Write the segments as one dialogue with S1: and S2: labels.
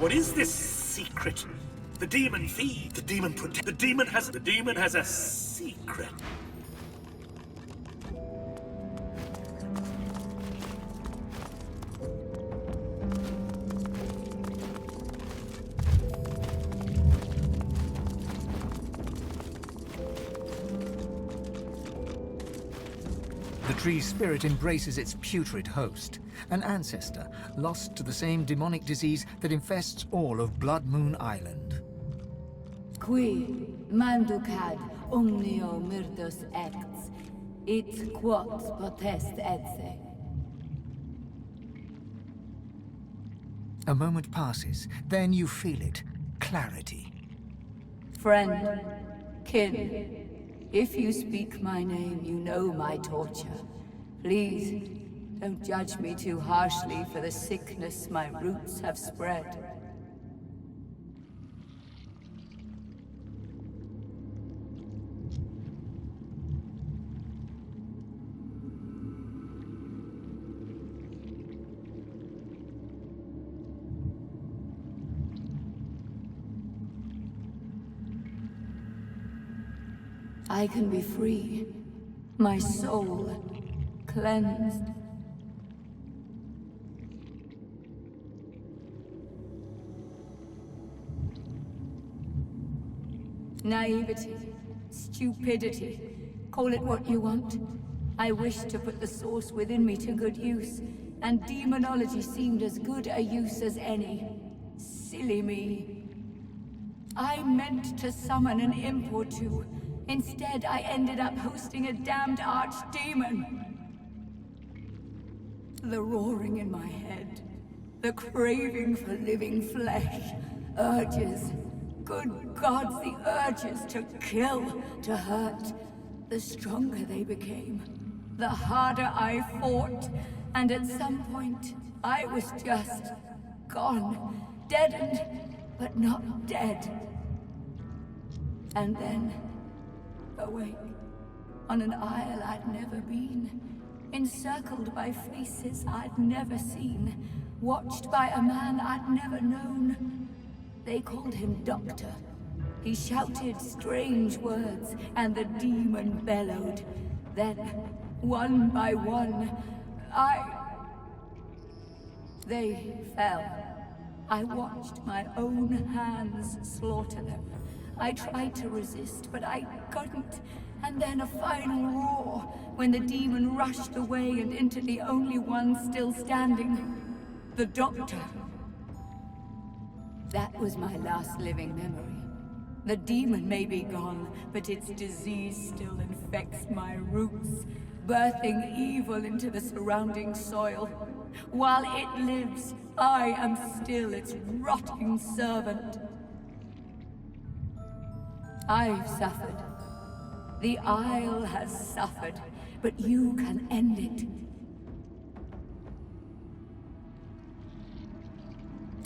S1: What is this secret? The demon feed. The demon protect. The demon has a secret.
S2: The tree's spirit embraces its putrid host, an ancestor lost to the same demonic disease that infests all of Blood Moon Island.
S3: Qui manducad omnio myrdos acts, it quot potest etse.
S2: A moment passes, then you feel it. Clarity.
S3: Friend, kin, if you speak my name, you know my torture. Please, don't judge me too harshly for the sickness my roots have spread. I can be free, my soul cleansed. Naivety, stupidity, call it what you want. I wish to put the source within me to good use, and demonology seemed as good a use as any. Silly me. I meant to summon an imp or two. Instead, I ended up hosting a damned archdemon. The roaring in my head, the craving for living flesh, urges. Good gods, the urges to kill, to hurt. The stronger they became, the harder I fought. And at some point, I was just gone, deadened, but not dead. And then, awake, on an isle I'd never been, encircled by faces I'd never seen, watched by a man I'd never known. They called him Doctor. He shouted strange words, and the demon bellowed. Then, one by one, they fell. I watched my own hands slaughter them. I tried to resist, but I couldn't. And then a final roar, when the demon rushed away and into the only one still standing. The Doctor. That was my last living memory. The demon may be gone, but its disease still infects my roots, birthing evil into the surrounding soil. While it lives, I am still its rotting servant. I've suffered. The Isle has suffered, but you can end it.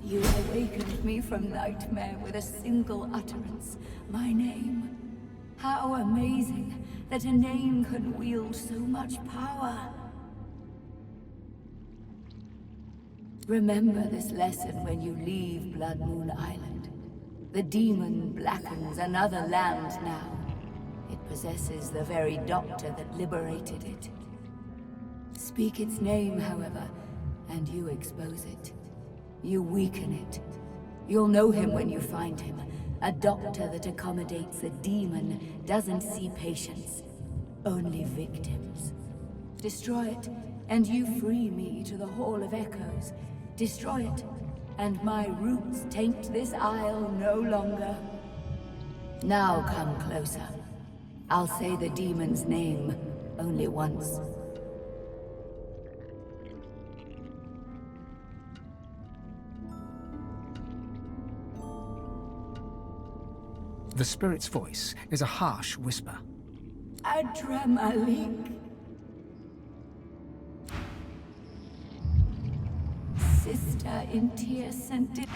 S3: You awakened me from nightmare with a single utterance, my name. How amazing that a name can wield so much power. Remember this lesson when you leave Blood Moon Island. The demon blackens another land now. It possesses the very doctor that liberated it. Speak its name, however, and you expose it. You weaken it. You'll know him when you find him. A doctor that accommodates a demon doesn't see patients, only victims. Destroy it, and you free me to the Hall of Echoes. Destroy it, and my roots taint this isle no longer. Now come closer. I'll say the demon's name only once.
S2: The spirit's voice is a harsh whisper.
S3: Adramalik. Sister in tears sent it.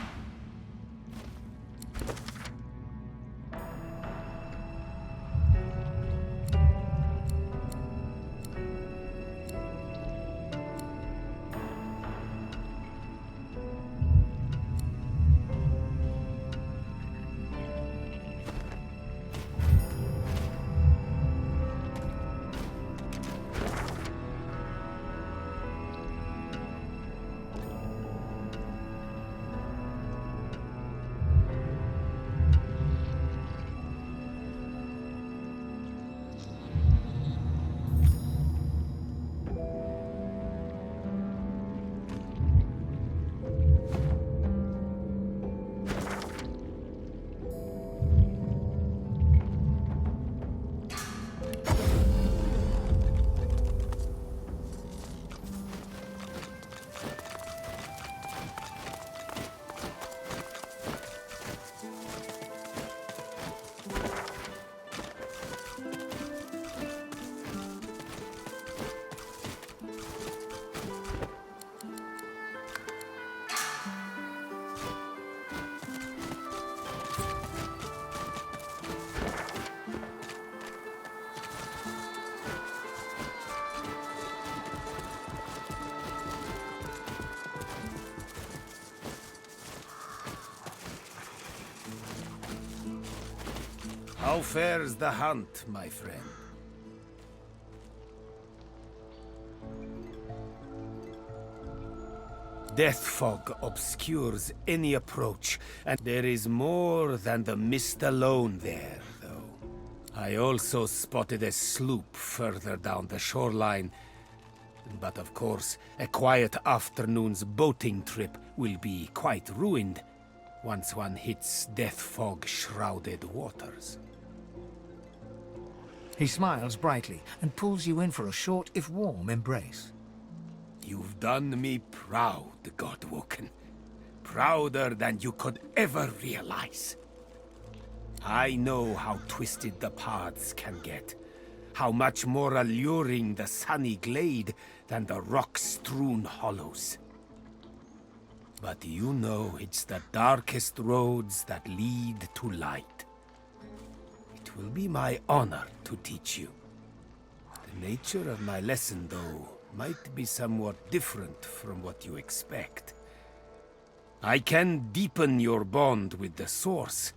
S4: How fares the hunt, my friend? Death fog obscures any approach, and there is more than the mist alone there, though. I also spotted a sloop further down the shoreline, but of course, a quiet afternoon's boating trip will be quite ruined once one hits death fog-shrouded waters.
S2: He smiles brightly and pulls you in for a short, if warm, embrace.
S4: You've done me proud, Godwoken. Prouder than you could ever realize. I know how twisted the paths can get. How much more alluring the sunny glade than the rock-strewn hollows. But you know it's the darkest roads that lead to light. It will be my honor to teach you. The nature of my lesson, though, might be somewhat different from what you expect. I can deepen your bond with the Source,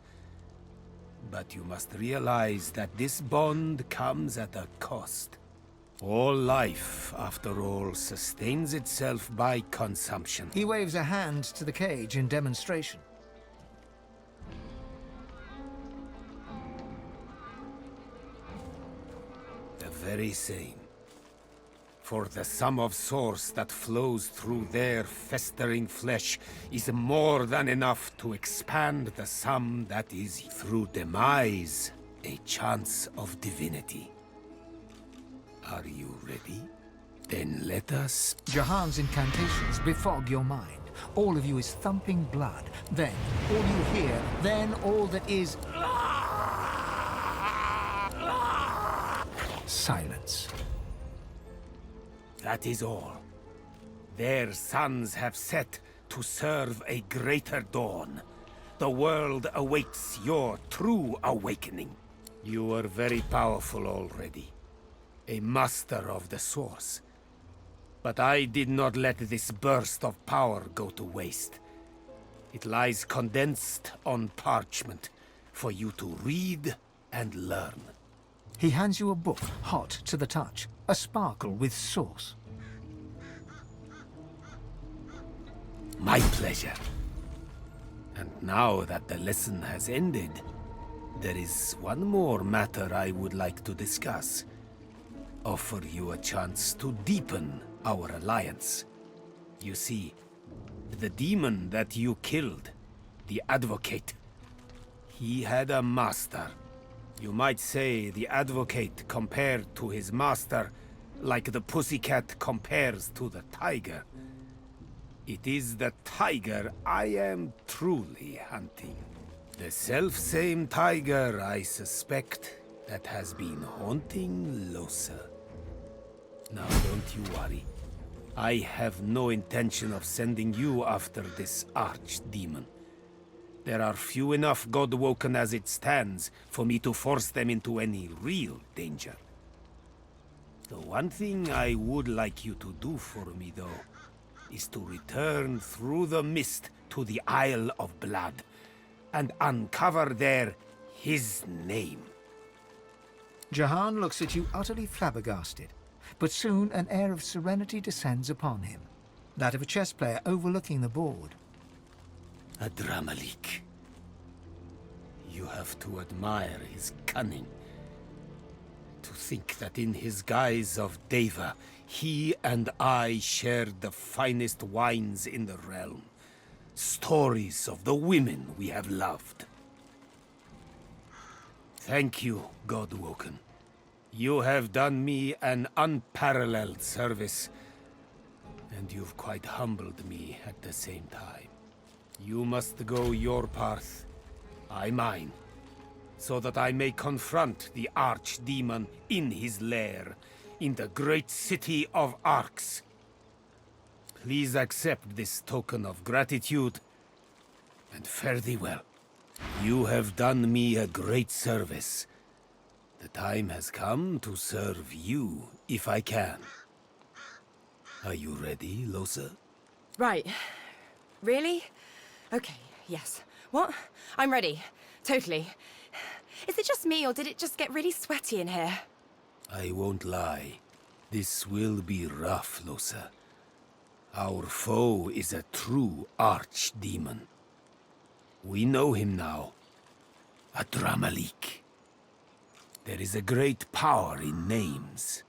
S4: but you must realize that this bond comes at a cost. All life, after all, sustains itself by consumption.
S2: He waves a hand to the cage in demonstration.
S4: The very same. For the sum of source that flows through their festering flesh is more than enough to expand the sum that is through demise, a chance of divinity. Are you ready? Then let us...
S2: Jahan's incantations befog your mind. All of you is thumping blood. Then, all you hear, then all that is... silence.
S4: That is all. Their suns have set to serve a greater dawn. The world awaits your true awakening. You are very powerful already. A master of the Source. But I did not let this burst of power go to waste. It lies condensed on parchment for you to read and learn.
S2: He hands you a book, hot to the touch, a sparkle with source.
S4: My pleasure. And now that the lesson has ended, there is one more matter I would like to discuss. Offer you a chance to deepen our alliance. You see, the demon that you killed, the Advocate, he had a master. You might say the Advocate compared to his master, like the pussycat compares to the tiger. It is the tiger I am truly hunting. The self-same tiger, I suspect, that has been haunting Losa. Now, don't you worry. I have no intention of sending you after this archdemon. There are few enough Godwoken as it stands for me to force them into any real danger. The one thing I would like you to do for me, though, is to return through the mist to the Isle of Blood and uncover there his name.
S2: Jahan looks at you utterly flabbergasted, but soon an air of serenity descends upon him, that of a chess player overlooking the board.
S4: Adramalik. You have to admire his cunning. To think that in his guise of Deva, he and I shared the finest wines in the realm. Stories of the women we have loved. Thank you, Godwoken. You have done me an unparalleled service, and you've quite humbled me at the same time. You must go your path, I mine, so that I may confront the archdemon in his lair, in the great city of Arx. Please accept this token of gratitude, and fare thee well. You have done me a great service. The time has come to serve you, if I can. Are you ready, Losa?
S5: Right. Really? Okay, yes. What? I'm ready. Totally. Is it just me, or did it just get really sweaty in here?
S4: I won't lie. This will be rough, Losa. Our foe is a true archdemon. We know him now. A Dramalik. There is a great power in names.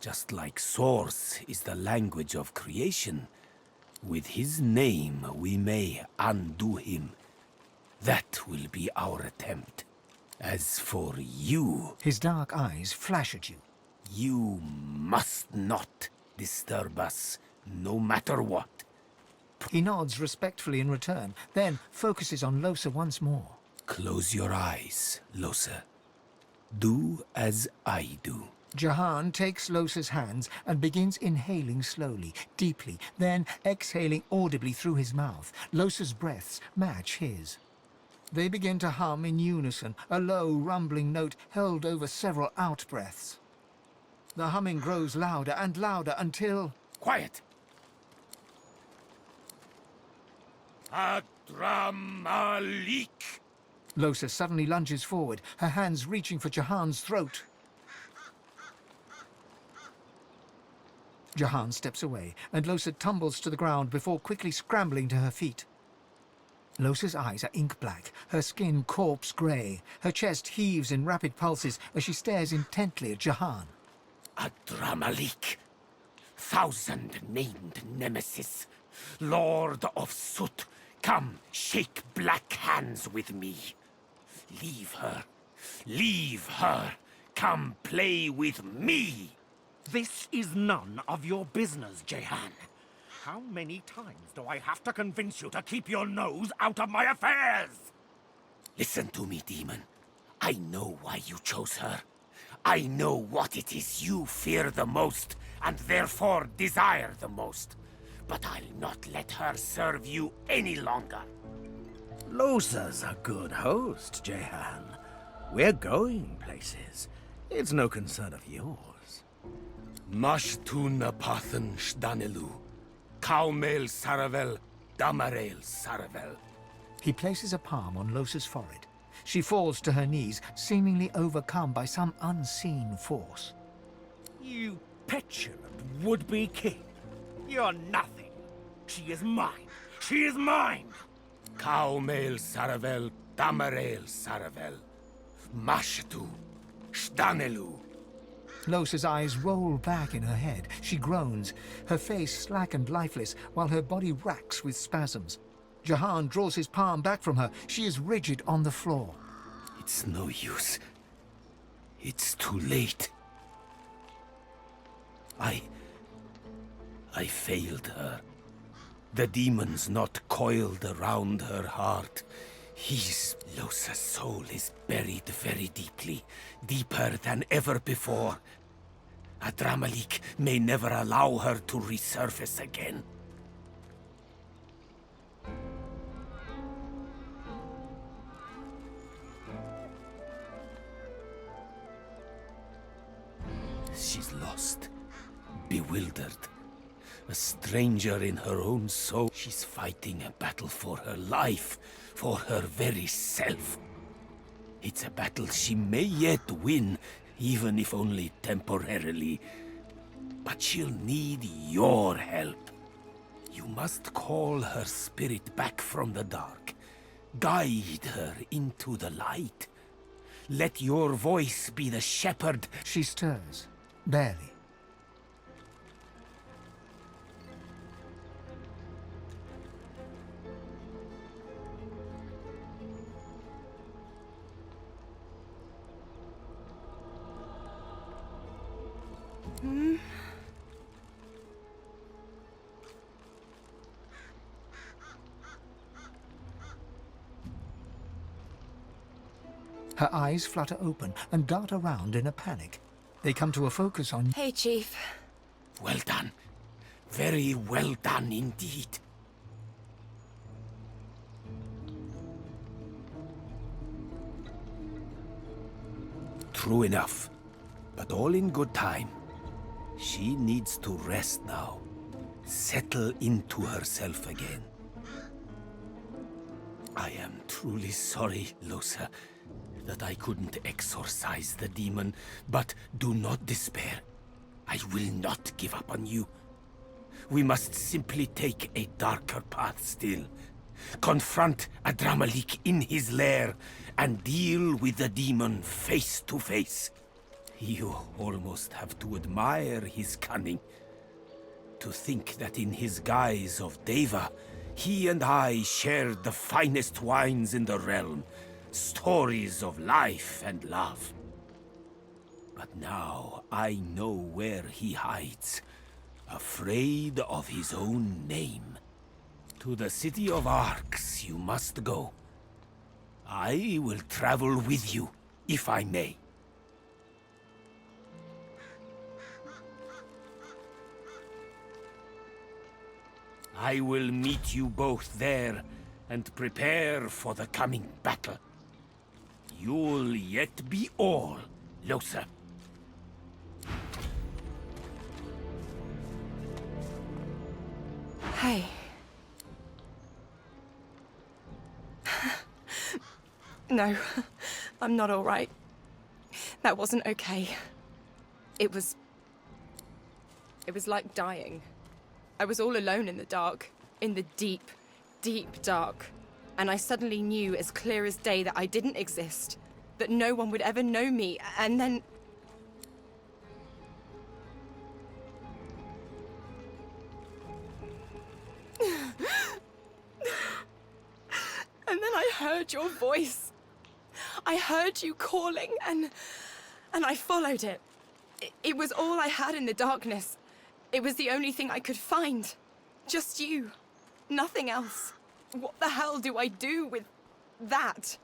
S4: Just like Source is the language of creation, with his name we may undo him. That will be our attempt. As for you...
S2: His dark eyes flash at you.
S4: You must not disturb us, no matter what.
S2: He nods respectfully in return, then focuses on Losa once more.
S4: Close your eyes, Losa. Do as I do.
S2: Jahan takes Losa's hands and begins inhaling slowly, deeply, then exhaling audibly through his mouth. Losa's breaths match his. They begin to hum in unison, a low, rumbling note held over several out-breaths. The humming grows louder and louder until...
S4: Quiet! Adramalik!
S2: Losa suddenly lunges forward, her hands reaching for Jahan's throat. Jahan steps away, and Losa tumbles to the ground before quickly scrambling to her feet. Losa's eyes are ink black, her skin corpse grey. Her chest heaves in rapid pulses as she stares intently at Jahan.
S4: Adramalik, thousand-named nemesis, Lord of Soot, come, shake black hands with me. Leave her. Leave her. Come play with me.
S1: This is none of your business, Jehan. How many times do I have to convince you to keep your nose out of my affairs?
S4: Listen to me, demon. I know why you chose her. I know what it is you fear the most, and therefore desire the most. But I'll not let her serve you any longer.
S1: Losa's a good host, Jehan. We're going places. It's no concern of yours.
S4: Mashtuna Pathan Shdanelu, Kaumel Saravel, Damarel Saravel.
S2: He places a palm on Losa's forehead. She falls to her knees, seemingly overcome by some unseen force.
S1: You petulant would-be king. You're nothing. She is mine. She is mine.
S4: Kaumel Saravel, Damarel Saravel, Mashtu, Shdanelu.
S2: Losa's eyes roll back in her head. She groans, her face slack and lifeless, while her body racks with spasms. Jahan draws his palm back from her. She is rigid on the floor.
S4: It's no use. It's too late. I failed her. The demon's not coiled around her heart. Losa's soul is buried very deeply, deeper than ever before. Adramalik may never allow her to resurface again. She's lost, bewildered. A stranger in her own soul. She's fighting a battle for her life, for her very self. It's a battle she may yet win, even if only temporarily. But she'll need your help. You must call her spirit back from the dark. Guide her into the light. Let your voice be the shepherd.
S2: She stirs, barely. Her eyes flutter open and dart around in a panic. They come to a focus on...
S5: Hey, Chief.
S4: Well done. Very well done indeed. True enough. But all in good time. She needs to rest now. Settle into herself again. I am truly sorry, Losa. that I couldn't exorcise the demon, but do not despair. I will not give up on you. We must simply take a darker path still. Confront Adramalik in his lair and deal with the demon face to face. You almost have to admire his cunning. To think that in his guise of Deva, he and I shared the finest wines in the realm, stories of life and love. But now I know where he hides, afraid of his own name. To the city of Arx you must go. I will travel with you, if I may. I will meet you both there and prepare for the coming battle. You'll yet be all, Losa.
S5: Hey. No, I'm not all right. That wasn't okay. It was like dying. I was all alone in the dark, in the deep, deep dark. And I suddenly knew as clear as day that I didn't exist, that no one would ever know me, and then... And then I heard your voice. I heard you calling, and I followed it. It was all I had in the darkness. It was the only thing I could find. Just you. Nothing else. What the hell do I do with that?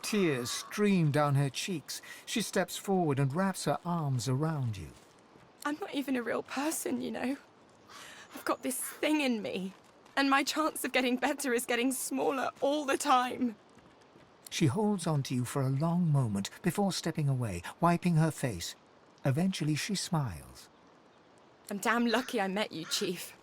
S2: Tears stream down her cheeks. She steps forward and wraps her arms around you.
S5: I'm not even a real person, you know. I've got this thing in me, and my chance of getting better is getting smaller all the time.
S2: She holds on to you for a long moment before stepping away, wiping her face. Eventually she smiles.
S5: I'm damn lucky I met you, Chief.